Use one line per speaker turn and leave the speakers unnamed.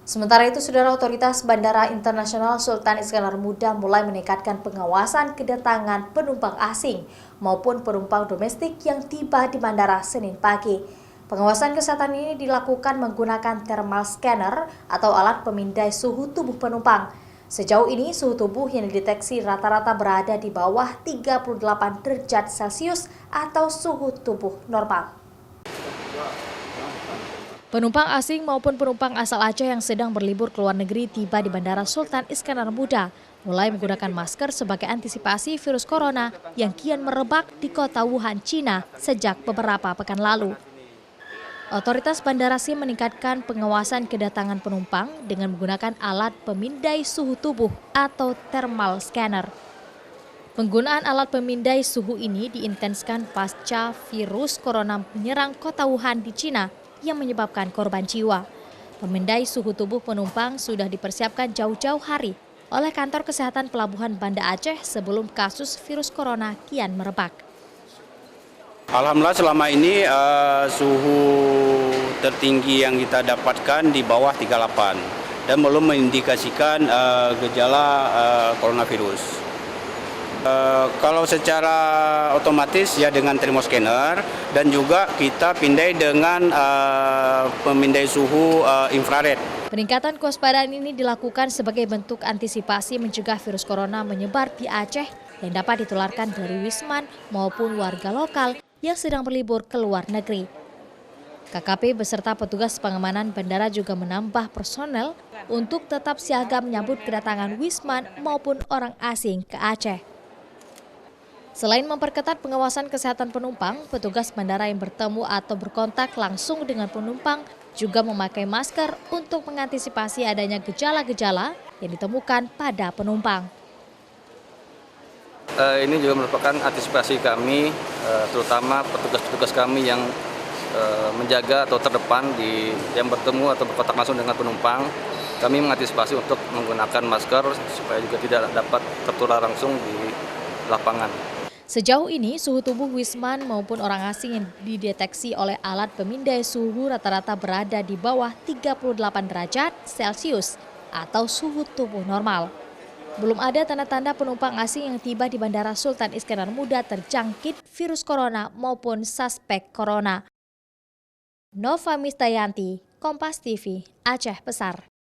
Sementara itu, Saudara, otoritas Bandara Internasional Sultan Iskandar Muda mulai meningkatkan pengawasan kedatangan penumpang asing maupun penumpang domestik yang tiba di bandara Senin pagi. Pengawasan kesehatan ini dilakukan menggunakan thermal scanner atau alat pemindai suhu tubuh penumpang. Sejauh ini, suhu tubuh yang dideteksi rata-rata berada di bawah 38 derajat Celcius atau suhu tubuh normal. Penumpang asing maupun penumpang asal Aceh yang sedang berlibur ke luar negeri tiba di Bandara Sultan Iskandar Muda mulai menggunakan masker sebagai antisipasi virus corona yang kian merebak di kota Wuhan, Cina sejak beberapa pekan lalu. Otoritas bandara SIM meningkatkan pengawasan kedatangan penumpang dengan menggunakan alat pemindai suhu tubuh atau thermal scanner. Penggunaan alat pemindai suhu ini diintenskan pasca virus corona menyerang kota Wuhan di Cina yang menyebabkan korban jiwa. Pemindai suhu tubuh penumpang sudah dipersiapkan jauh-jauh hari oleh Kantor Kesehatan Pelabuhan Banda Aceh sebelum kasus virus corona kian merebak.
Alhamdulillah selama ini suhu tertinggi yang kita dapatkan di bawah 38 dan belum mengindikasikan gejala coronavirus. Kalau secara otomatis ya dengan thermoscanner dan juga kita pindai dengan pemindai suhu infrared.
Peningkatan kewaspadaan ini dilakukan sebagai bentuk antisipasi mencegah virus corona menyebar di Aceh yang dapat ditularkan dari wisman maupun warga lokal yang sedang berlibur ke luar negeri. KKP beserta petugas pengamanan bandara juga menambah personel untuk tetap siaga menyambut kedatangan wisman maupun orang asing ke Aceh. Selain memperketat pengawasan kesehatan penumpang, petugas bandara yang bertemu atau berkontak langsung dengan penumpang juga memakai masker untuk mengantisipasi adanya gejala-gejala yang ditemukan pada penumpang.
Ini juga merupakan antisipasi kami, terutama petugas-petugas kami yang menjaga atau terdepan yang bertemu atau berkontak langsung dengan penumpang. Kami mengantisipasi untuk menggunakan masker supaya juga tidak dapat tertular langsung di lapangan.
Sejauh ini, suhu tubuh wisman maupun orang asing yang dideteksi oleh alat pemindai suhu rata-rata berada di bawah 38 derajat Celcius atau suhu tubuh normal. Belum ada tanda-tanda penumpang asing yang tiba di Bandara Sultan Iskandar Muda terjangkit virus corona maupun suspek corona. Nova Mistayanti, Kompas TV, Aceh Besar.